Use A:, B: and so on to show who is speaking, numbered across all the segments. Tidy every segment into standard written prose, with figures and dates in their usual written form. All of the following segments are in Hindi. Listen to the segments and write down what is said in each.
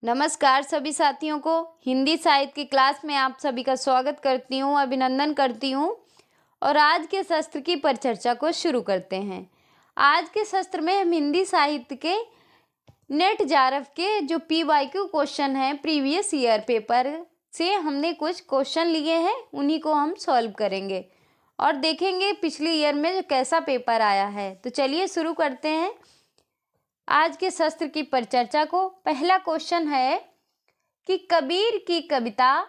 A: नमस्कार सभी साथियों को। हिंदी साहित्य की क्लास में आप सभी का स्वागत करती हूँ, अभिनंदन करती हूँ। और आज के शस्त्र की परिचर्चा को शुरू करते हैं। आज के शस्त्र में हम हिंदी साहित्य के नेट जारफ के जो PYQ क्वेश्चन हैं, प्रीवियस ईयर पेपर से हमने कुछ क्वेश्चन लिए हैं, उन्हीं को हम सॉल्व करेंगे और देखेंगे पिछले ईयर में जो कैसा पेपर आया है। तो चलिए शुरू करते हैं आज के शस्त्र की परिचर्चा को। पहला क्वेश्चन है कि कबीर की कविता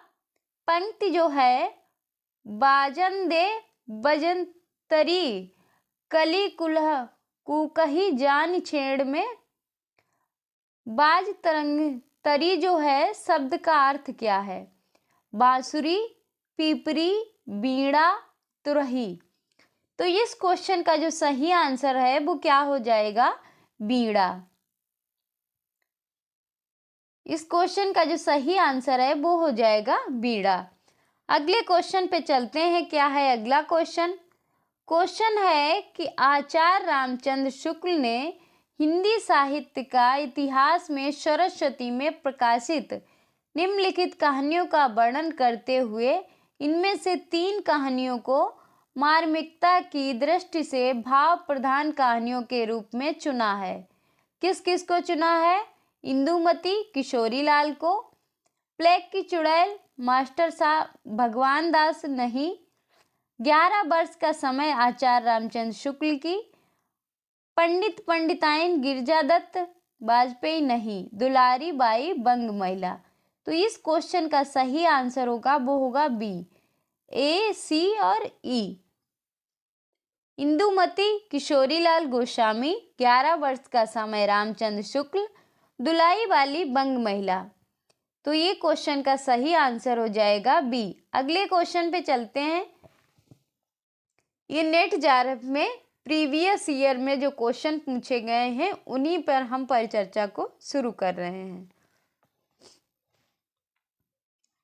A: पंक्ति जो है, बाजन दे बजंतरी कली कुलह कुकही जान छेड़ में, बाज तरंग तरी जो है शब्द का अर्थ क्या है? बांसुरी, पीपरी, बीड़ा, तुरही। तो इस क्वेश्चन का जो सही आंसर है वो क्या हो जाएगा? बीड़ा। इस क्वेश्चन का जो सही आंसर है वो हो जाएगा बीड़ा। अगले क्वेश्चन पे चलते हैं। क्या है अगला क्वेश्चन? क्वेश्चन है कि आचार्य रामचंद्र शुक्ल ने हिंदी साहित्य का इतिहास में सरस्वती में प्रकाशित निम्नलिखित कहानियों का वर्णन करते हुए इनमें से 3 कहानियों को मार्मिकता की दृष्टि से भाव प्रधान कहानियों के रूप में चुना है। किस किस को चुना है? इंदुमती किशोरी लाल को, प्लेग की चुड़ैल मास्टर साहब भगवान दास नहीं, 11 वर्ष का समय आचार्य रामचंद्र शुक्ल की, पंडित पंडिताइन गिरजा दत्त वाजपेयी नहीं, दुलारी बाई बंग महिला। तो इस क्वेश्चन का सही आंसर होगा वो होगा बी, A, C और E। इंदुमती किशोरीलाल गोस्वामी, 11 वर्ष का समय रामचंद्र शुक्ल, दुलाई वाली बंग महिला। तो ये क्वेश्चन का सही आंसर हो जाएगा बी। अगले क्वेश्चन पे चलते हैं। ये नेट जारफ में प्रीवियस ईयर में जो क्वेश्चन पूछे गए हैं उन्हीं पर हम परिचर्चा को शुरू कर रहे हैं।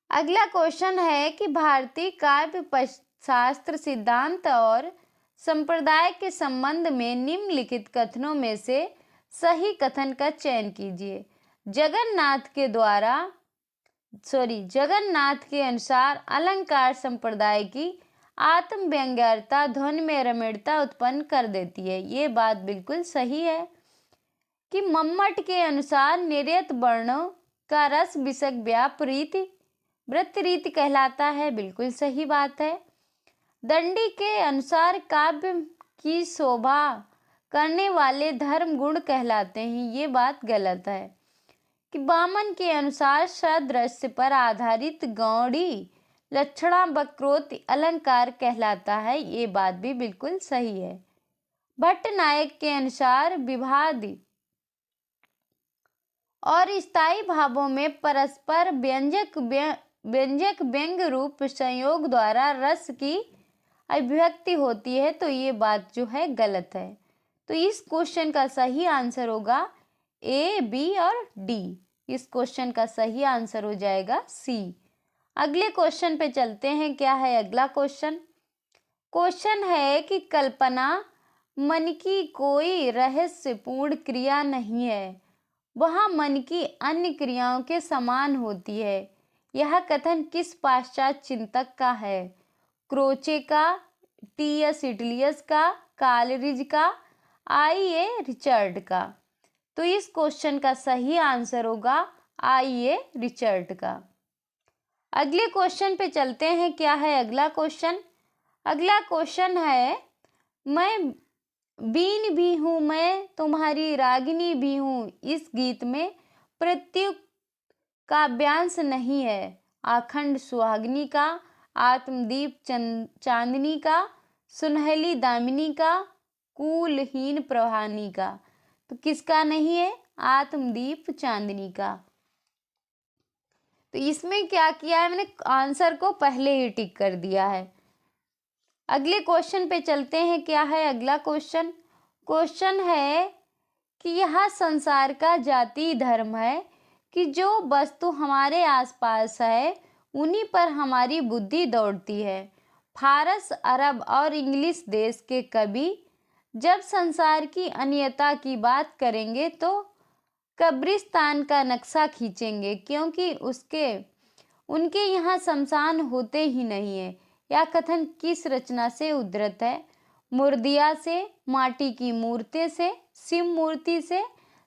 A: अगला क्वेश्चन है कि भारतीय काव्य शास्त्र सिद्धांत और संप्रदाय के संबंध में निम्नलिखित कथनों में से सही कथन का चयन कीजिए। जगन्नाथ के अनुसार अलंकार संप्रदाय की आत्म व्यंग्यता ध्वनि में रमणीयता उत्पन्न कर देती है। ये बात बिल्कुल सही है। कि मम्मट के अनुसार निर्यत वर्णों का रस विषक व्याप रीति वृत्त रीति कहलाता है। बिल्कुल सही बात है। दंडी के अनुसार काव्य की शोभा करने वाले धर्म गुण कहलाते हैं। ये बात गलत है। कि वामन के अनुसार सदृश्य पर आधारित गौड़ी लक्षणा वक्रोक्ति अलंकार कहलाता है। ये बात भी बिल्कुल सही है। भट्ट नायक के अनुसार विभादि और स्थायी भावों में परस्पर व्यंजक व्यंग रूप संयोग द्वारा रस की अभिव्यक्ति होती है। तो ये बात जो है गलत है। तो इस क्वेश्चन का सही आंसर होगा A, B और D। इस क्वेश्चन का सही आंसर हो जाएगा C। अगले क्वेश्चन पे चलते हैं। क्या है अगला क्वेश्चन? क्वेश्चन है कि कल्पना मन की कोई रहस्यपूर्ण क्रिया नहीं है, वह मन की अन्य क्रियाओं के समान होती है। यह कथन किस पाश्चात्य चिंतक का है? क्रोचे का, T.S. इटलियस का, कालरिज का, I.A. रिचर्ड का। तो इस क्वेश्चन का सही आंसर होगा I.A. रिचर्ड का। अगले क्वेश्चन पे चलते हैं। क्या है अगला क्वेश्चन? अगला क्वेश्चन है, मैं बीन भी हूँ, मैं तुम्हारी रागिनी भी हूँ। इस गीत में प्रत्युत काव्यांश नहीं है। आखंड सुहागिनी का, आत्मदीप चांदनी का, सुनहली दामिनी का, कूलहीन प्रवाहिनी का। तो किसका नहीं है? आत्मदीप चांदनी का। तो इसमें क्या किया है मैंने? आंसर को पहले ही टिक कर दिया है। अगले क्वेश्चन पे चलते हैं। क्या है अगला क्वेश्चन? क्वेश्चन है कि यह संसार का जाति धर्म है कि जो वस्तु हमारे आसपास है उन्हीं पर हमारी बुद्धि दौड़ती है। फारस, अरब और इंग्लिश देश के कवि जब संसार की अनियता की बात करेंगे तो कब्रिस्तान का नक्शा खींचेंगे क्योंकि उनके यहाँ शमशान होते ही नहीं है। यह कथन किस रचना से उद्धृत है? मुर्दिया से, माटी की मूर्ति से, शिव मूर्ति से,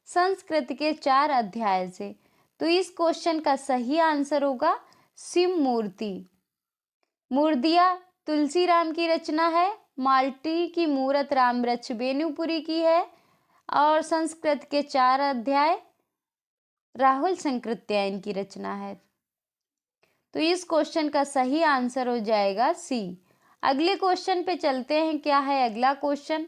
A: संस्कृत के 4 अध्याय से। तो इस क्वेश्चन का सही आंसर होगा शिव मूर्ति। मुर्दिया तुलसीराम की रचना है, माटी की मूरत रामवृक्ष बेनीपुरी की है और संस्कृत के 4 अध्याय राहुल संकृत्यायन की रचना है। तो इस क्वेश्चन का सही आंसर हो जाएगा सी। अगले क्वेश्चन पे चलते हैं। क्या है अगला क्वेश्चन?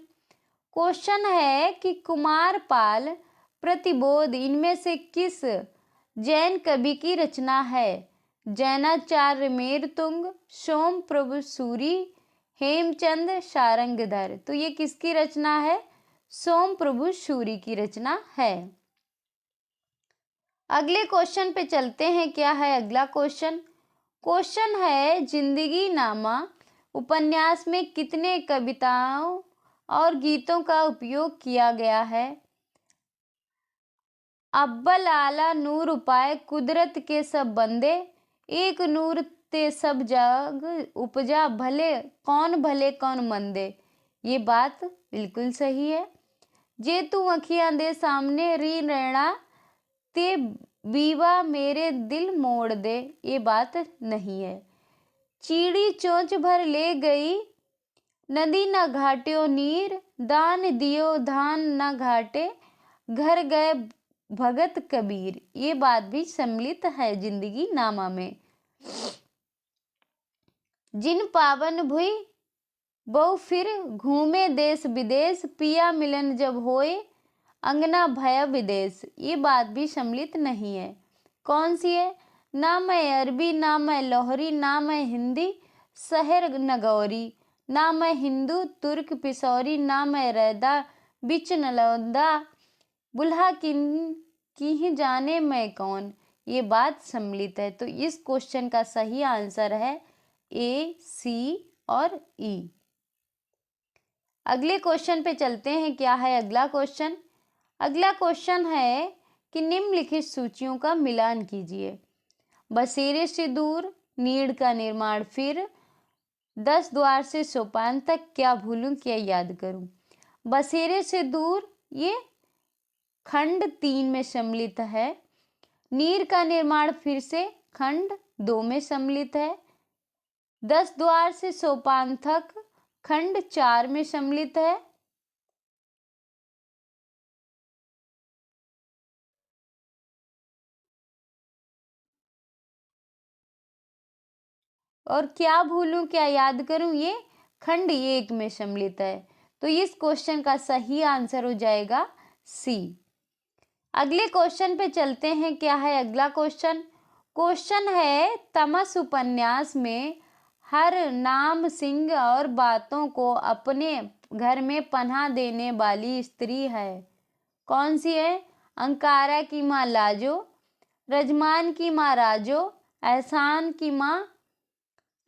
A: क्वेश्चन है कि कुमारपाल प्रतिबोध इनमें से किस जैन कवि की रचना है? जैनाचार्य मेरतुंग, सोम प्रभु सूरी, हेमचंद शारंगधर। तो ये किसकी रचना है? सोम प्रभु सूरी की रचना है। अगले क्वेश्चन पे चलते हैं। क्या है अगला क्वेश्चन? क्वेश्चन है जिंदगी नामा उपन्यास में कितने कविताओं और गीतों का उपयोग किया गया है? अव्वल आला नूर उपाय, कुदरत के सब बंदे, एक नूर ते सब जग उपजा, भले कौन मंदे। ये बात बिल्कुल सही है। जे तू अखियां दे सामने री रैना ते बीवा मेरे दिल मोड़ दे। ये बात नहीं है। चीड़ी चोंच भर ले गई नदी न घाट्यो नीर, दान दियो धान न घाटे, घर गए भगत कबीर। ये बात भी सम्मिलित है जिंदगी नामा में। जिन पावन भुई बहु फिर घूमे देश विदेश, पिया मिलन जब होए अंगना भय विदेश। ये बात भी सम्मिलित नहीं है। कौन सी है? ना मैं अरबी, ना मैं लोहरी, ना मैं हिंदी शहर नगौरी, ना मैं हिंदू तुर्क पिसौरी, ना मैं रैदा बिच नलौदा, बुल्हा की ही जाने मैं कौन। ये बात सम्मिलित है। तो इस क्वेश्चन का सही आंसर है ए, सी और ई। अगले क्वेश्चन पे चलते हैं। क्या है अगला क्वेश्चन? अगला क्वेश्चन है कि निम्नलिखित सूचियों का मिलान कीजिए। बसेरे से दूर, नीड़ का निर्माण, फिर 10 द्वार से सोपान तक, क्या भूलूं क्या याद करूं। बसेरे से दूर ये खंड 3 में सम्मिलित है। नीड़ का निर्माण फिर से खंड 2 में सम्मिलित है। 10 द्वार से सोपान तक खंड 4 में सम्मिलित है। और क्या भूलूं क्या याद करूं ये खंड 1 में सम्मिलित है। तो इस क्वेश्चन का सही आंसर हो जाएगा सी। अगले क्वेश्चन पे चलते हैं। क्या है अगला क्वेश्चन? क्वेश्चन है तमस उपन्यास में हर नाम सिंह और बातों को अपने घर में पनाह देने वाली स्त्री है। कौन सी है? अंकारा की माँ लाजो, रजमान की माँ राजो, एहसान की माँ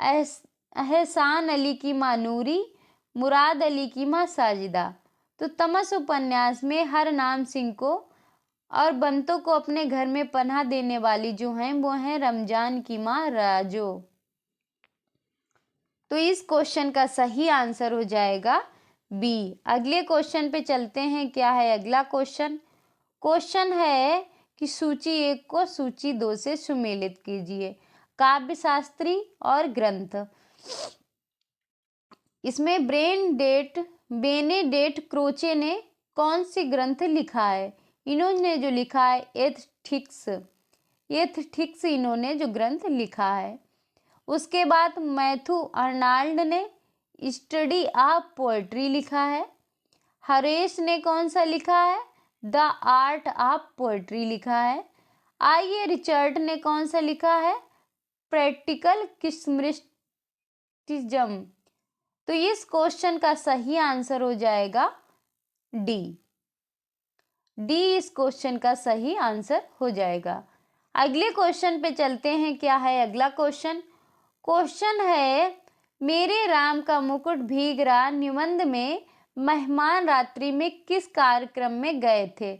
A: एहसान अली की माँ नूरी, मुराद अली की माँ साजिदा। तो तमस उपन्यास में हर नाम सिंह को और बंतों को अपने घर में पनाह देने वाली जो हैं वो हैं रमजान की माँ राजो। तो इस क्वेश्चन का सही आंसर हो जाएगा बी। अगले क्वेश्चन पे चलते हैं। क्या है अगला क्वेश्चन? क्वेश्चन है कि सूची 1 को सूची 2 से सुमेलित कीजिए। काव्य शास्त्री और ग्रंथ। इसमें बेनेडेक्ट क्रोचे ने कौन सी ग्रंथ लिखा है? इन्होंने जो लिखा है एथिक्स इन्होंने जो ग्रंथ लिखा है। उसके बाद मैथ्यू अर्नाल्ड ने स्टडी ऑफ पोएट्री लिखा है। हरेश ने कौन सा लिखा है? द आर्ट ऑफ पोएट्री लिखा है। आइए रिचर्ड ने कौन सा लिखा है? प्रैक्टिकल क्रिस्मटिज्म। तो इस क्वेश्चन का सही आंसर हो जाएगा डी। इस क्वेश्चन का सही आंसर हो जाएगा। अगले क्वेश्चन पे चलते हैं। क्या है अगला क्वेश्चन? क्वेश्चन है मेरे राम का मुकुट भीग रहा निबंध में मेहमान रात्रि में किस कार्यक्रम में गए थे?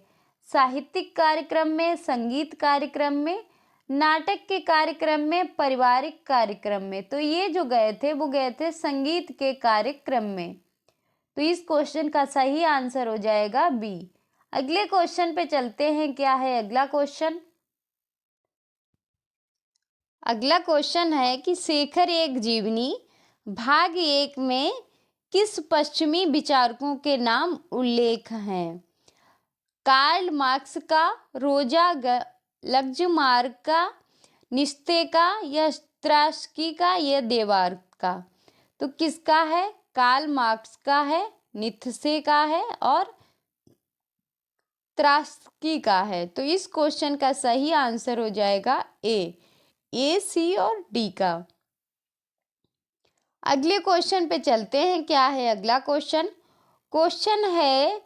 A: साहित्यिक कार्यक्रम में, संगीत कार्यक्रम में, नाटक के कार्यक्रम में, पारिवारिक कार्यक्रम में। तो ये जो गए थे वो गए थे संगीत के कार्यक्रम में। तो इस क्वेश्चन का सही आंसर हो जाएगा बी। अगले क्वेश्चन पे चलते हैं। क्या है अगला क्वेश्चन? अगला क्वेश्चन है कि शेखर एक जीवनी भाग 1 में किस पश्चिमी विचारकों के नाम उल्लेख हैं? कार्ल मार्क्स का, रोजा लग्जमार्क का, नित्शे का, या ट्रॉट्स्की का, या देबार्क का? तो किसका है? कार्ल मार्क्स का है, नित्शे का है और ट्रॉट्स्की का है। तो इस क्वेश्चन का सही आंसर हो जाएगा ए, सी और डी का। अगले क्वेश्चन पे चलते हैं। क्या है अगला क्वेश्चन? क्वेश्चन है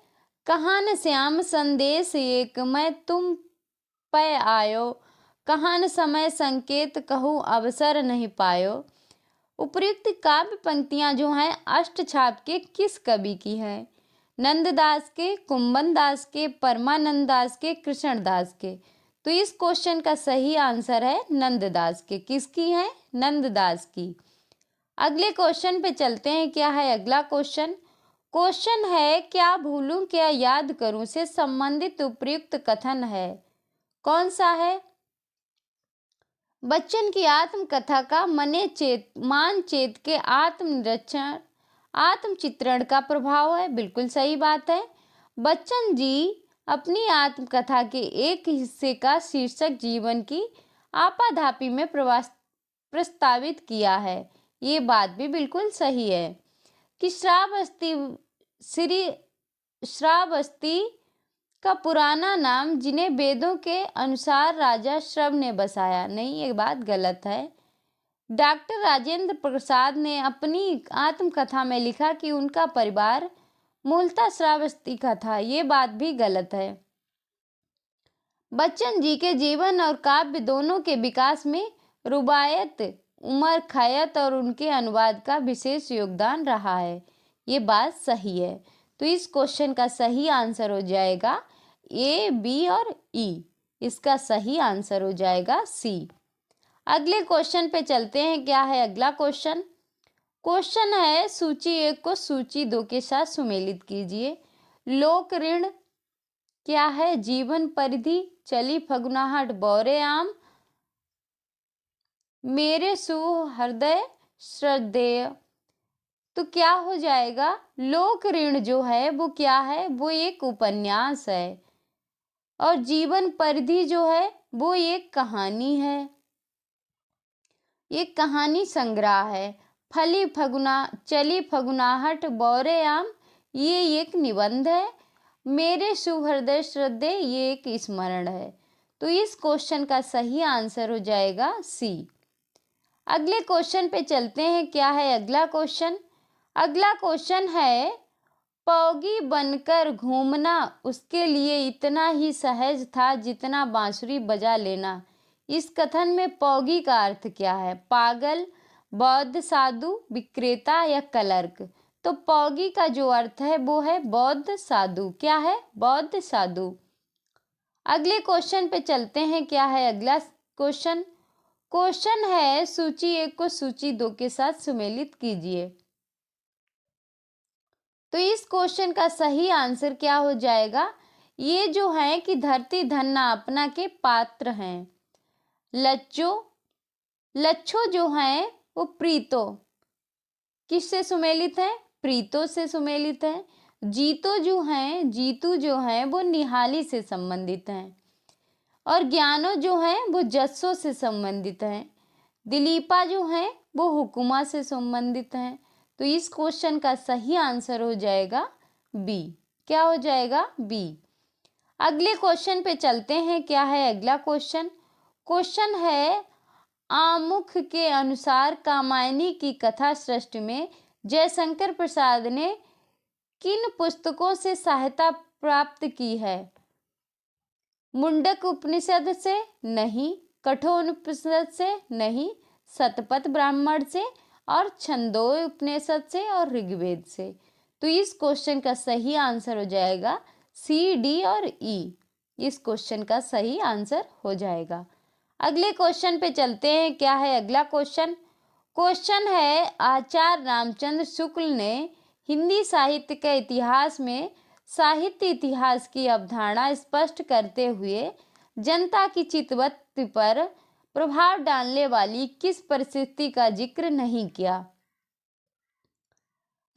A: कहाँ न श्याम संदेश एक मैं तुम पे आयो, कहाँ न समय संकेत कहूँ अवसर नहीं पायो। उपयुक्त काव्य पंक्तियां जो हैं अष्टछाप के किस कवि की हैं? नंददास के, कुंभन दास के, परमानंद दास के, कृष्णदास के? तो इस क्वेश्चन का सही आंसर है नंददास के। किसकी है? नंददास की। अगले क्वेश्चन पे चलते हैं। क्या है अगला क्वेश्चन? क्वेश्चन है क्या भूलूं क्या याद करूं से संबंधित उपयुक्त कथन है? कौन सा है? बच्चन की आत्मकथा का मानचेत के आत्मनिरीक्षण आत्मचित्रण का प्रभाव है। बिल्कुल सही बात है। बच्चन जी अपनी आत्मकथा के एक हिस्से का शीर्षक जीवन की आपाधापी में प्रस्तावित किया है। ये बात भी बिल्कुल सही है कि श्रावस्ती का पुराना नाम जिन्हें वेदों के अनुसार राजा श्रव ने बसाया। नहीं, ये बात गलत है। डॉक्टर राजेंद्र प्रसाद ने अपनी आत्मकथा में लिखा कि उनका परिवार मूलतः श्रावस्ती का था। ये बात भी गलत है। बच्चन जी के जीवन और काव्य दोनों के विकास में रुबायत, उमर खैयत और उनके अनुवाद का विशेष योगदान रहा है। ये बात सही है। तो इस क्वेश्चन का सही आंसर हो जाएगा ए, बी और ई। इसका सही आंसर हो जाएगा सी। अगले क्वेश्चन पे चलते हैं। क्या है अगला क्वेश्चन? क्वेश्चन है सूची 1 को सूची 2 के साथ सुमेलित कीजिए। लोक ऋण क्या है? जीवन परिधि, चली फगुनाहट, बौरे आम, मेरे सुहृदय श्रद्धेय। तो क्या हो जाएगा? लोक ऋण जो है वो क्या है? वो एक उपन्यास है। और जीवन परिधि जो है वो एक कहानी है, एक कहानी संग्रह है। चली फगुनाहट, बौरे आम ये एक निबंध है। मेरे सुहृदय श्रद्धेय ये एक स्मरण है। तो इस क्वेश्चन का सही आंसर हो जाएगा सी। अगले क्वेश्चन पे चलते हैं। क्या है अगला क्वेश्चन? अगला क्वेश्चन है पौगी बनकर घूमना उसके लिए इतना ही सहज था जितना बांसुरी बजा लेना। इस कथन में पौगी का अर्थ क्या है? पागल, बौद्ध साधु, विक्रेता या क्लर्क? तो पौगी का जो अर्थ है वो है बौद्ध साधु। क्या है? बौद्ध साधु। अगले क्वेश्चन पे चलते हैं। क्या है अगला क्वेश्चन? क्वेश्चन है सूची 1 को सूची 2 के साथ सुमेलित कीजिए। तो इस क्वेश्चन का सही आंसर क्या हो जाएगा? ये जो है कि धरती धन्ना अपना के पात्र हैं। लच्छो जो हैं वो प्रीतो किससे सुमेलित है? प्रीतो से सुमेलित है। जीतू जो हैं वो निहाली से संबंधित हैं। और ज्ञानो जो हैं वो जस्सों से संबंधित हैं। दिलीपा जो हैं वो हुकुमा से संबंधित हैं। तो इस क्वेश्चन का सही आंसर हो जाएगा बी। क्या हो जाएगा? बी। अगले क्वेश्चन पे चलते हैं। क्या है अगला क्वेश्चन? क्वेश्चन है आमुख के अनुसार कामायनी की कथा सृष्टि में जयशंकर प्रसाद ने किन पुस्तकों से सहायता प्राप्त की है? मुंडक उपनिषद से नहीं, कठोपनिषद से नहीं, शतपथ ब्राह्मण से और छंदोग्य उपनिषद से और ऋग्वेद से। तो इस क्वेश्चन का सही आंसर हो जाएगा सी, डी और ई। इस क्वेश्चन का सही आंसर हो जाएगा। अगले क्वेश्चन पे चलते हैं। क्या है अगला क्वेश्चन? क्वेश्चन है, आचार्य रामचंद्र शुक्ल ने हिंदी साहित्य के इतिहास में साहित्य इतिहास की अवधारणा स्पष्ट करते हुए जनता की चित्तवृत्ति पर प्रभाव डालने वाली किस परिस्थिति का जिक्र नहीं किया?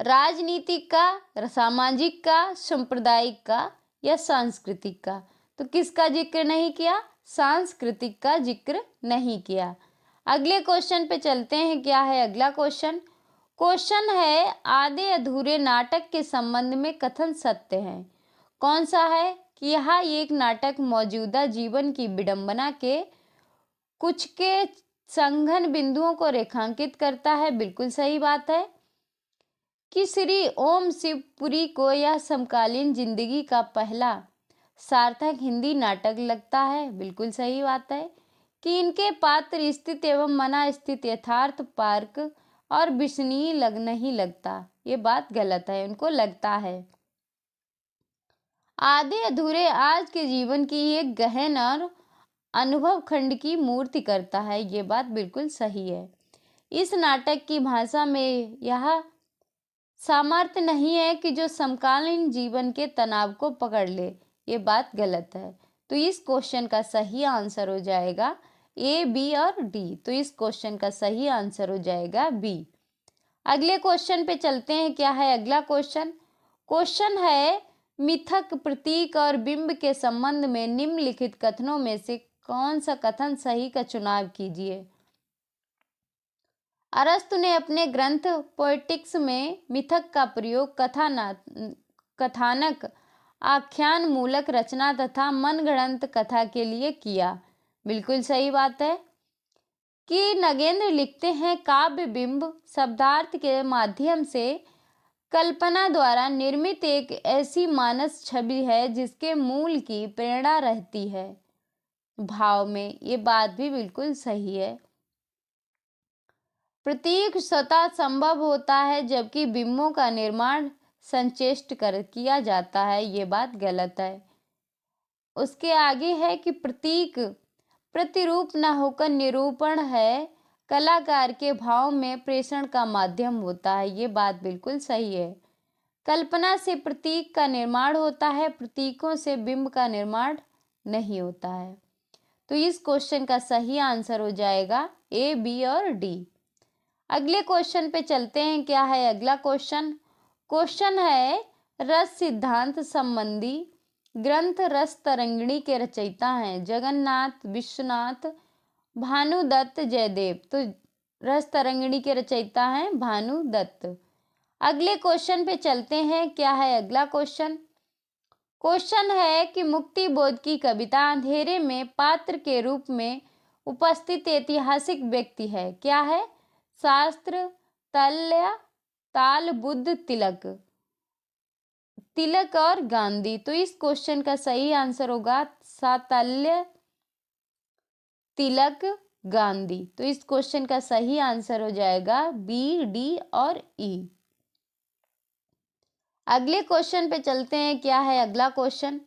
A: राजनीतिक का, सामाजिक का, सांप्रदायिक का या सांस्कृतिक का? तो किसका जिक्र नहीं किया? सांस्कृतिक का जिक्र नहीं किया। अगले क्वेश्चन पे चलते हैं। क्या है अगला क्वेश्चन? क्वेश्चन है, आधे अधूरे नाटक के संबंध में कथन सत्य है। कौन सा है? कि यह एक नाटक मौजूदा जीवन की विडंबना के कुछ के संघन बिंदुओं को रेखांकित करता है। बिल्कुल सही बात है। कि श्री ओम शिवपुरी को यह समकालीन जिंदगी का पहला सार्थक हिंदी नाटक लगता है। बिल्कुल सही बात है। कि इनके पात्र स्थित एवं मना स्थित यथार्थ पार्क और विश्वसनीय नहीं लगता। ये बात गलत है, उनको लगता है। आधे अधूरे आज के जीवन की एक गहन और अनुभव खंड की मूर्ति करता है। ये बात बिल्कुल सही है। इस नाटक की भाषा में यह सामर्थ्य नहीं है कि जो समकालीन जीवन के तनाव को पकड़ ले। ये बात गलत है। तो इस क्वेश्चन का सही आंसर हो जाएगा ए, बी और डी। तो इस क्वेश्चन का सही आंसर हो जाएगा बी। अगले क्वेश्चन पे चलते हैं। क्या है अगला क्वेश्चन? क्वेश्चन है, मिथक, प्रतीक और बिंब के संबंध में निम्नलिखित कथनों में से कौन सा कथन सही का चुनाव कीजिए। अरस्तु ने अपने ग्रंथ पोएटिक्स में मिथक का प्रयोग कथानक, आख्यान मूलक रचना तथा मनगढ़ंत कथा के लिए किया। बिल्कुल सही बात है। कि नगेंद्र लिखते हैं, काव्य बिंब शब्दार्थ के माध्यम से कल्पना द्वारा निर्मित एक ऐसी मानस छवि है जिसके मूल की प्रेरणा रहती है भाव में। ये बात भी बिल्कुल सही है। प्रतीक स्वतः संभव होता है जबकि बिंबों का निर्माण संचेष्ट कर किया जाता है। ये बात गलत है। उसके आगे है कि प्रतीक प्रतिरूप न होकर निरूपण है, कलाकार के भाव में प्रेषण का माध्यम होता है। ये बात बिल्कुल सही है। कल्पना से प्रतीक का निर्माण होता है, प्रतीकों से बिंब का निर्माण नहीं होता है। तो इस क्वेश्चन का सही आंसर हो जाएगा ए, बी और डी। अगले क्वेश्चन पे चलते हैं। क्या है अगला क्वेश्चन? क्वेश्चन है, रस सिद्धांत संबंधी ग्रंथ रस तरंगिणी के रचयिता हैं जगन्नाथ, विश्वनाथ, भानुदत्त, जयदेव। तो रस तरंगिणी के रचयिता हैं भानुदत्त। अगले क्वेश्चन पे चलते हैं। क्या है अगला क्वेश्चन? क्वेश्चन है कि मुक्ति बोध की कविता अंधेरे में पात्र के रूप में उपस्थित ऐतिहासिक व्यक्ति है। क्या है? शास्त्र, तल्य, ताल, बुद्ध, तिलक। तिलक और गांधी। तो इस क्वेश्चन का सही आंसर होगा सातल्य, तिलक, गांधी। तो इस क्वेश्चन का सही आंसर हो जाएगा बी, डी और ई। अगले क्वेश्चन पे चलते हैं। क्या है अगला क्वेश्चन?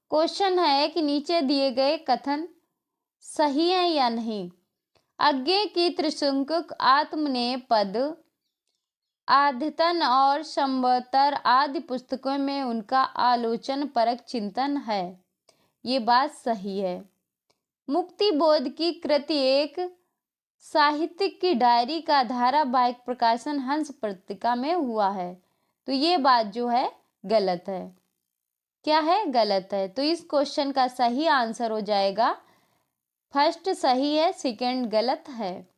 A: क्वेश्चन है कि नीचे दिए गए कथन सही है या नहीं। अज्ञे की त्रिशंकुक आत्मनेपद, आद्यतन और संवतर आदि पुस्तकों में उनका आलोचन परक चिंतन है। ये बात सही है। मुक्ति बोध की कृति एक साहित्यिक की डायरी का धारावाहिक प्रकाशन हंस पत्रिका में हुआ है। तो ये बात जो है गलत है। क्या है? गलत है। तो इस क्वेश्चन का सही आंसर हो जाएगा फर्स्ट सही है, सेकंड गलत है।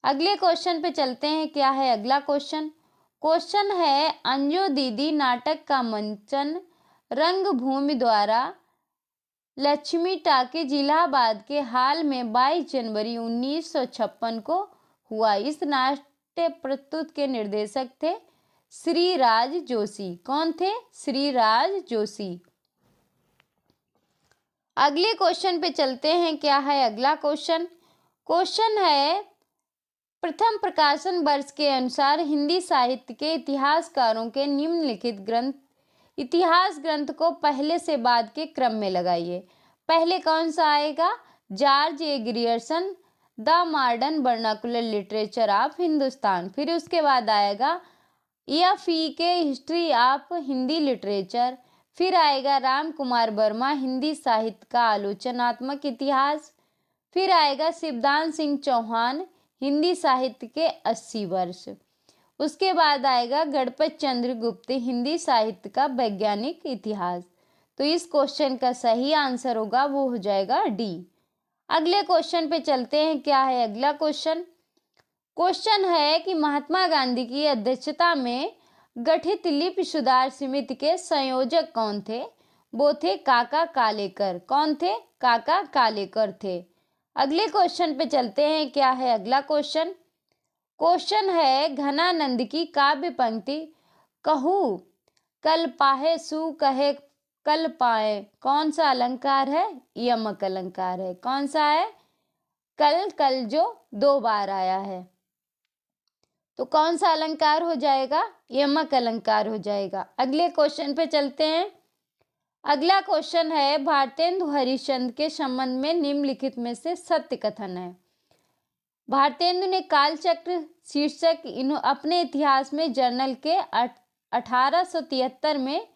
A: अगले क्वेश्चन पे चलते हैं। क्या है अगला क्वेश्चन? क्वेश्चन है, अंजू दीदी नाटक का मंचन रंगभूमि द्वारा लक्ष्मी टाकीज इलाहाबाद के हाल में 22 जनवरी 1956 को हुआ। इस नाट्य प्रस्तुत के निर्देशक थे श्री राज जोशी। कौन थे? श्री राज जोशी। अगले क्वेश्चन पे चलते हैं। क्या है अगला क्वेश्चन? क्वेश्चन है, प्रथम प्रकाशन वर्ष के अनुसार हिंदी साहित्य के इतिहासकारों के निम्नलिखित ग्रंथ इतिहास ग्रंथ को पहले से बाद के क्रम में लगाइए। पहले कौन सा आएगा? George A Grierson, the modern vernacular literature of Hindustan. फिर उसके बाद आएगा EFE के हिस्ट्री ऑफ हिंदी लिटरेचर। फिर आएगा राम कुमार वर्मा, हिंदी साहित्य का आलोचनात्मक इतिहास। फिर आएगा शिवदान सिंह चौहान, हिंदी साहित्य के 80 वर्ष। उसके बाद आएगा गणपत चंद्र गुप्त, हिंदी साहित्य का वैज्ञानिक इतिहास। तो इस क्वेश्चन का सही आंसर होगा वो हो जाएगा डी। अगले क्वेश्चन पे चलते हैं। क्या है अगला क्वेश्चन? क्वेश्चन है कि महात्मा गांधी की अध्यक्षता में गठित लिपि सुधार समिति के संयोजक कौन थे? वो थे काका कालेकर। कौन थे? काका कालेकर थे। अगले क्वेश्चन पे चलते हैं। क्या है अगला क्वेश्चन? क्वेश्चन है घनानंद की काव्य पंक्ति कहूँ कल पाहे सु कहे कल पाए, कौन सा अलंकार है? यमक अलंकार है। कौन सा है? कल, कल जो 2 बार आया है, तो कौन सा अलंकार हो जाएगा? यमक अलंकार हो जाएगा। अगले क्वेश्चन पे चलते हैं। अगला क्वेश्चन है भारतेंदु हरिश्चंद्र के संबंध में निम्नलिखित में से सत्य कथन है। भारतेंदु ने कालचक्र शीर्षक अपने इतिहास में जर्नल के 1873 में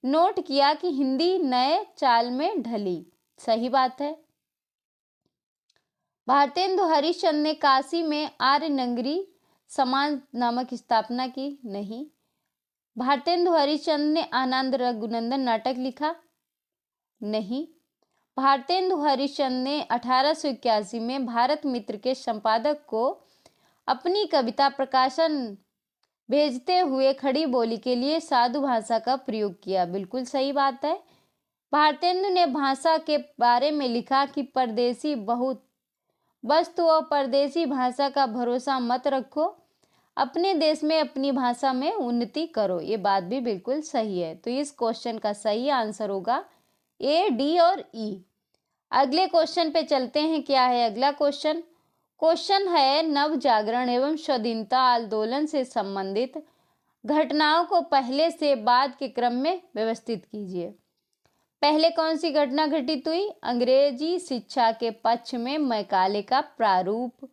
A: नोट किया कि हिंदी नए चाल में ढली। सही बात है। भारतेंदु हरिश्चंद्र ने काशी में आर्य नगरी समाज नामक स्थापना की। नहीं। भारतेंदु हरिश्चंद्र ने आनंद रघुनंदन नाटक लिखा। नहीं। भारतेंदु हरिश्चंद्र ने 1881 में भारत मित्र के संपादक को अपनी कविता प्रकाशन भेजते हुए खड़ी बोली के लिए साधु भाषा का प्रयोग किया। बिल्कुल सही बात है। भारतेंदु ने भाषा के बारे में लिखा कि परदेशी बहुत वस्तु और परदेशी भाषा का भरोसा मत रखो, अपने देश में अपनी भाषा में उन्नति करो। ये बात भी बिल्कुल सही है। तो इस क्वेश्चन का सही आंसर होगा ए, डी और ई। अगले क्वेश्चन पे चलते हैं। क्या है अगला क्वेश्चन? क्वेश्चन है नव जागरण एवं स्वाधीनता आंदोलन से संबंधित घटनाओं को पहले से बाद के क्रम में व्यवस्थित कीजिए। पहले कौन सी घटना घटित हुई? अंग्रेजी शिक्षा के पक्ष में मैकाले का प्रारूप।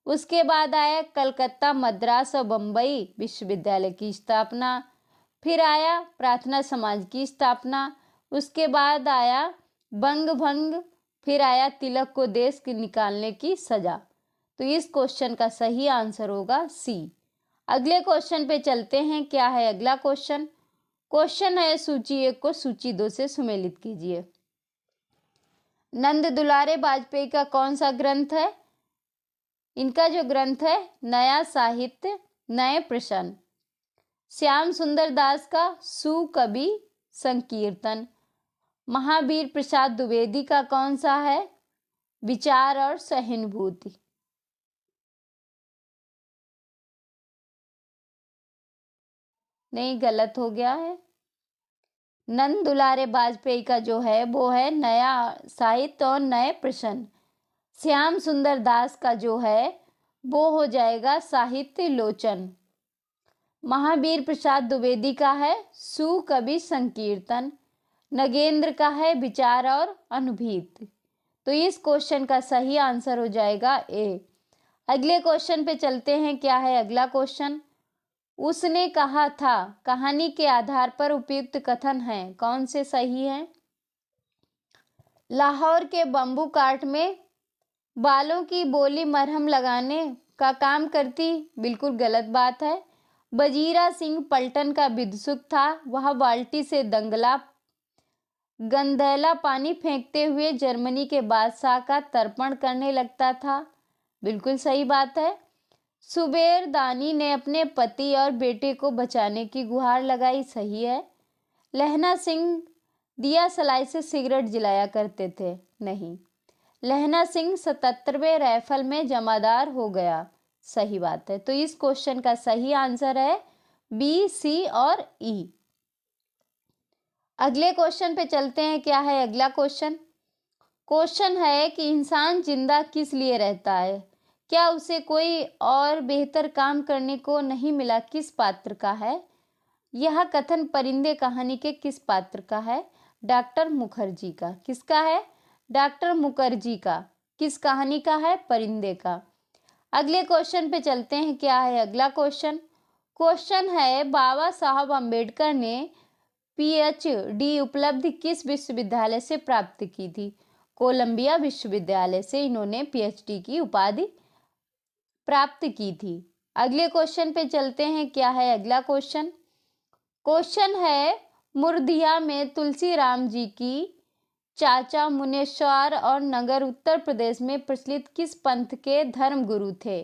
A: उसके बाद आया कलकत्ता, मद्रास और बम्बई विश्वविद्यालय की स्थापना। फिर आया प्रार्थना समाज की स्थापना। उसके बाद आया बंग भंग। फिर आया तिलक को देश के निकालने की सजा। तो इस क्वेश्चन का सही आंसर होगा सी। अगले क्वेश्चन पे चलते हैं। क्या है अगला क्वेश्चन? क्वेश्चन है सूची 1 को सूची 2 से सुमेलित कीजिए। नंद दुलारे वाजपेयी का कौन सा ग्रंथ है? इनका जो ग्रंथ है नया साहित्य नए प्रश्न। श्याम सुंदर दास का सुकवि संकीर्तन। महावीर प्रसाद द्विवेदी का कौन सा है? विचार और सहानुभूति। नहीं, गलत हो गया है। नंद दुलारे वाजपेयी का जो है वो है नया साहित्य और नए प्रश्न। श्याम सुंदर दास का जो है वो हो जाएगा साहित्य लोचन। महावीर प्रसाद द्विवेदी का है सुकवि संकीर्तन। नगेंद्र का है विचार और अनुभूति। तो इस क्वेश्चन का सही आंसर हो जाएगा ए। अगले क्वेश्चन पे चलते हैं। क्या है अगला क्वेश्चन? उसने कहा था कहानी के आधार पर उपयुक्त कथन है, कौन से सही हैं? लाहौर के बम्बू काट में बालों की बोली मरहम लगाने का काम करती। बिल्कुल गलत बात है। वजीरा सिंह पलटन का विद्सुक था। वह बाल्टी से गंधैला पानी फेंकते हुए जर्मनी के बादशाह का तर्पण करने लगता था। बिल्कुल सही बात है। सुबेर दानी ने अपने पति और बेटे को बचाने की गुहार लगाई। सही है। लहना सिंह दिया सलाई से सिगरेट जलाया करते थे। नहीं। लहना सिंह 77वें राइफल में जमादार हो गया। सही बात है। तो इस क्वेश्चन का सही आंसर है बी, सी और ई। अगले क्वेश्चन पे चलते हैं। क्या है अगला क्वेश्चन? क्वेश्चन है कि इंसान जिंदा किस लिए रहता है? क्या उसे कोई और बेहतर काम करने को नहीं मिला? किस पात्र का है यह कथन? परिंदे कहानी के किस पात्र का है? डॉक्टर मुखर्जी का। किसका है? डॉक्टर मुखर्जी का। किस कहानी का है? परिंदे का। अगले क्वेश्चन पे चलते हैं, क्या है अगला क्वेश्चन? क्वेश्चन है, बाबा साहब अम्बेडकर ने पीएचडी उपलब्धि किस विश्वविद्यालय से प्राप्त की थी? कोलंबिया विश्वविद्यालय से इन्होंने पीएचडी की उपाधि प्राप्त की थी। अगले क्वेश्चन पे चलते हैं, क्या है अगला क्वेश्चन? क्वेश्चन है, मुर्दिया में तुलसीराम जी की चाचा मुनेश्वर और नगर उत्तर प्रदेश में प्रचलित किस पंथ के धर्मगुरु थे?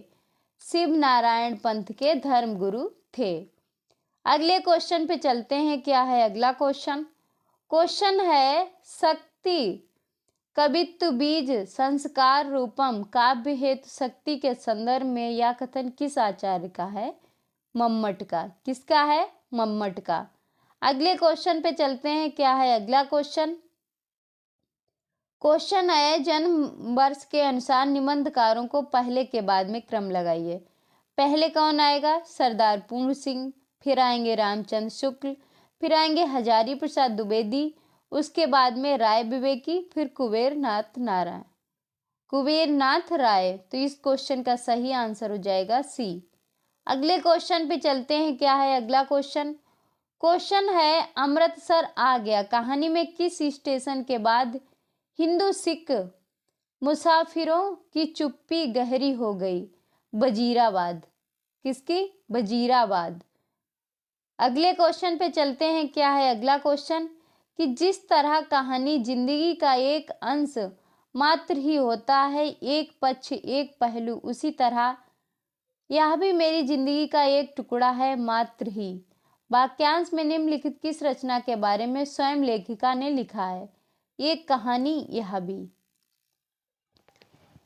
A: शिव नारायण पंथ के धर्मगुरु थे। अगले क्वेश्चन पे चलते हैं, क्या है अगला क्वेश्चन? क्वेश्चन है, शक्ति कवित्व बीज संस्कार रूपम काव्य हेतु शक्ति के संदर्भ में यह कथन किस आचार्य का है? मम्मट का। किसका है? मम्मट का। अगले क्वेश्चन पे चलते हैं, क्या है अगला क्वेश्चन? क्वेश्चन है, जन्म वर्ष के अनुसार निबंधकारों को पहले के बाद में क्रम लगाइए। पहले कौन आएगा? सरदार पूर्ण सिंह, फिर आएंगे रामचंद्र शुक्ल, फिर आएंगे हजारी प्रसाद द्विवेदी, उसके बाद में राय विवेकी, फिर कुबेरनाथ राय। तो इस क्वेश्चन का सही आंसर हो जाएगा सी। अगले क्वेश्चन पे चलते हैं, क्या है अगला क्वेश्चन? क्वेश्चन है, अमृतसर आ गया कहानी में किस स्टेशन के बाद हिंदू सिख मुसाफिरों की चुप्पी गहरी हो गई? वजीराबाद। किसकी? वजीराबाद। अगले क्वेश्चन पे चलते हैं, क्या है अगला क्वेश्चन? कि जिस तरह कहानी जिंदगी का एक अंश मात्र ही होता है, एक पक्ष एक पहलू, उसी तरह यह भी मेरी जिंदगी का एक टुकड़ा है मात्र ही। वाक्यांश में निम्नलिखित किस रचना के बारे में स्वयं लेखिका ने लिखा है? एक कहानी यह भी।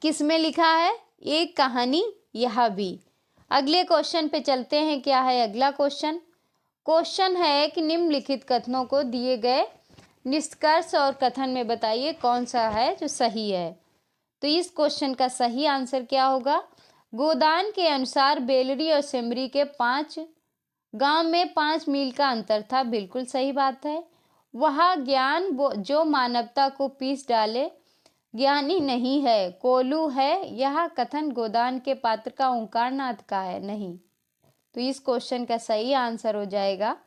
A: किस में लिखा है? एक कहानी यह भी। अगले क्वेश्चन पे चलते हैं, क्या है अगला क्वेश्चन? क्वेश्चन है कि निम्नलिखित कथनों को दिए गए निष्कर्ष और कथन में बताइए कौन सा है जो सही है। तो इस क्वेश्चन का सही आंसर क्या होगा? गोदान के अनुसार बेलरी और सिमरी के 5 गांव में 5 मील का अंतर था। बिल्कुल सही बात है। वह ज्ञान जो मानवता को पीस डाले ज्ञानी नहीं है, कोलू है। यह कथन गोदान के पात्र का ओंकारनाथ का है, नहीं। तो इस क्वेश्चन का सही आंसर हो जाएगा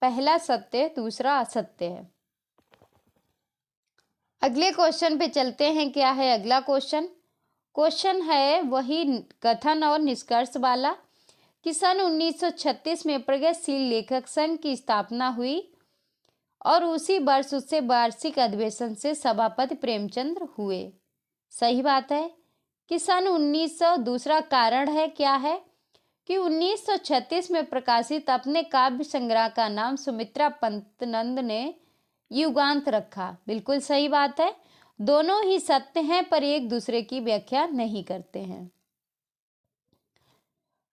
A: पहला सत्य, दूसरा असत्य है। अगले क्वेश्चन पे चलते हैं, क्या है अगला क्वेश्चन? क्वेश्चन है वही कथन और निष्कर्ष वाला कि सन 1936 में प्रगतिशील लेखक संघ की स्थापना हुई और उसी वर्ष उससे वार्षिक अधिवेशन से सभापति प्रेमचंद्र हुए। सही बात है कि सन 1900। दूसरा कारण है, क्या है कि 1936 में प्रकाशित अपने काव्य संग्रह का नाम सुमित्रा पंतनंद ने युगांत रखा। बिल्कुल सही बात है। दोनों ही सत्य हैं पर एक दूसरे की व्याख्या नहीं करते हैं।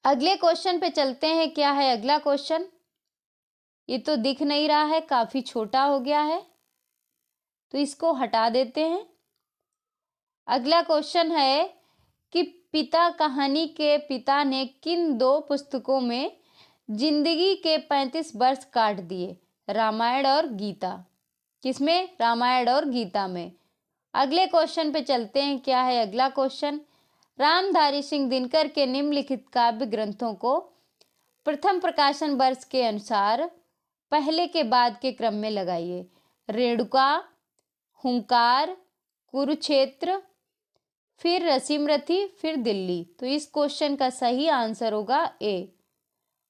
A: अगले क्वेश्चन पे चलते हैं, क्या है अगला क्वेश्चन? ये तो दिख नहीं रहा है, काफी छोटा हो गया है, तो इसको हटा देते हैं। अगला क्वेश्चन है कि पिता कहानी के पिता ने किन 2 पुस्तकों में जिंदगी के 35 वर्ष काट दिए? रामायण और गीता। किसमें? रामायण और गीता में। अगले क्वेश्चन पे चलते हैं, क्या है अगला क्वेश्चन? रामधारी सिंह दिनकर के निम्नलिखित काव्य ग्रंथों को प्रथम प्रकाशन वर्ष के अनुसार पहले के बाद के क्रम में लगाइए। रेणुका, हुंकार, कुरुक्षेत्र, फिर रसीमरथी, फिर दिल्ली। तो इस क्वेश्चन का सही आंसर होगा ए।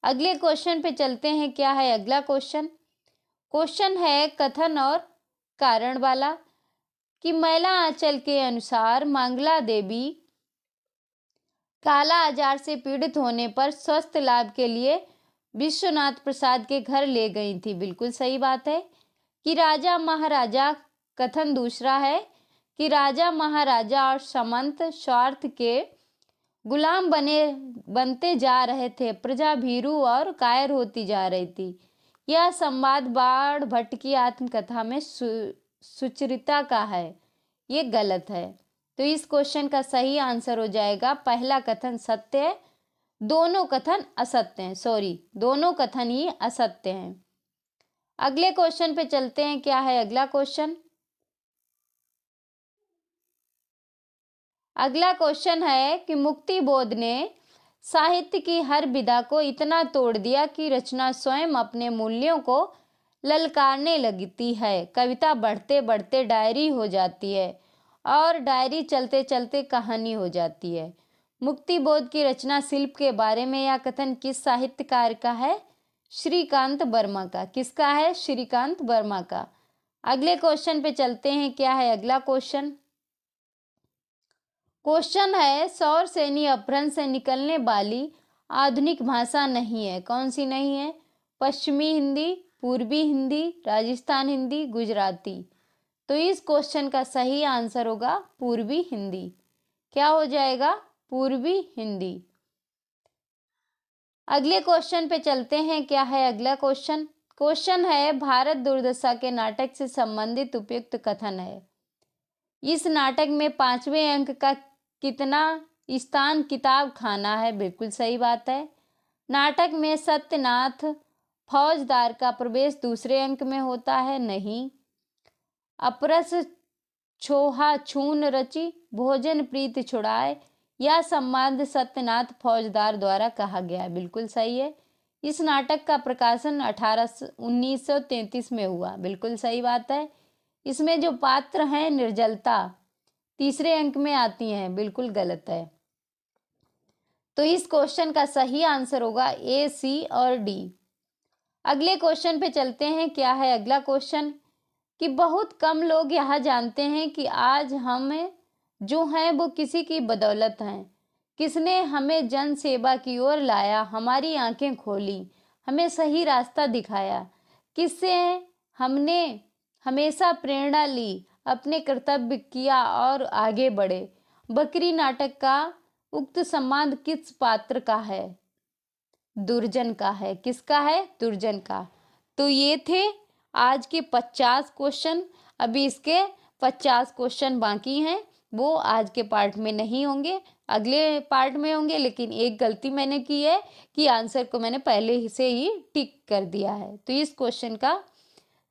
A: अगले क्वेश्चन पे चलते हैं, क्या है अगला क्वेश्चन? क्वेश्चन है कथन और कारण वाला कि मैला आंचल के अनुसार मंगला देवी काला आजार से पीड़ित होने पर स्वस्थ लाभ के लिए विश्वनाथ प्रसाद के घर ले गई थी। बिल्कुल सही बात है कि राजा महाराजा। कथन दूसरा है कि राजा महाराजा और सामंत स्वार्थ के गुलाम बनते जा रहे थे, प्रजा भीरू और कायर होती जा रही थी। यह संवाद बाण भट्ट की आत्मकथा में सुचरिता का है, ये गलत है। तो इस क्वेश्चन का सही आंसर हो जाएगा पहला कथन सत्य है, दोनों कथन असत्य हैं। दोनों कथन ही असत्य हैं। अगले क्वेश्चन पे चलते हैं, क्या है अगला क्वेश्चन? अगला क्वेश्चन है कि मुक्ति बोध ने साहित्य की हर विधा को इतना तोड़ दिया कि रचना स्वयं अपने मूल्यों को ललकारने लगती है। कविता बढ़ते बढ़ते डायरी हो जाती है और डायरी चलते चलते कहानी हो जाती है। मुक्ति बोध की रचना शिल्प के बारे में यह कथन किस साहित्यकार का है? श्रीकांत वर्मा का। किसका है? श्रीकांत वर्मा का। अगले क्वेश्चन पे चलते हैं। क्या है अगला क्वेश्चन? क्वेश्चन है सौर सैनी अपभ्रंश से निकलने वाली आधुनिक भाषा नहीं है। कौन सी नहीं है? पश्चिमी हिंदी, पूर्वी हिंदी, राजस्थान हिंदी, गुजराती। तो इस क्वेश्चन का सही आंसर होगा पूर्वी हिंदी। क्या हो जाएगा? पूर्वी हिंदी। अगले क्वेश्चन पे चलते हैं। क्या है अगला क्वेश्चन? क्वेश्चन है भारत दुर्दशा के नाटक से संबंधित उपयुक्त कथन है। इस नाटक में 5वें अंक का कितना स्थान किताब खाना है? बिल्कुल सही बात है। नाटक में सत्यनाथ फौजदार का प्रवेश दूसरे अंक में होता है? नहीं। अपरस छोहा छून रची, भोजन प्रीत छुड़ाए, यह संवाद सत्यनाथ फौजदार द्वारा कहा गया है। बिल्कुल सही है। इस नाटक का प्रकाशन 1933 में हुआ। बिल्कुल सही बात है। इसमें जो पात्र हैं निर्जलता तीसरे अंक में आती हैं। बिल्कुल गलत है। तो इस क्वेश्चन का सही आंसर होगा ए, सी और डी। अगले क्वेश्चन पे चलते हैं। क्या है अगला क्वेश्चन? कि बहुत कम लोग यह जानते हैं कि आज हम जो हैं वो किसी की बदौलत हैं। किसने हमें जन सेवा की ओर लाया, हमारी आंखें खोली, हमें सही रास्ता दिखाया? किससे हमने हमेशा प्रेरणा ली, अपने कर्तव्य किया और आगे बढ़े? बकरी नाटक का उक्त संवाद किस पात्र का है? दुर्जन का है। किसका है? दुर्जन का। तो ये थे आज के 50 क्वेश्चन। अभी इसके 50 क्वेश्चन बाकी हैं, वो आज के पार्ट में नहीं होंगे, अगले पार्ट में होंगे। लेकिन एक गलती मैंने की है कि आंसर को मैंने पहले से ही टिक कर दिया है। तो इस क्वेश्चन का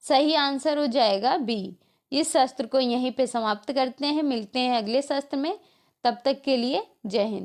A: सही आंसर हो जाएगा बी। इस शस्त्र को यहीं पे समाप्त करते हैं। मिलते हैं अगले शस्त्र में। तब तक के लिए जय हिंद।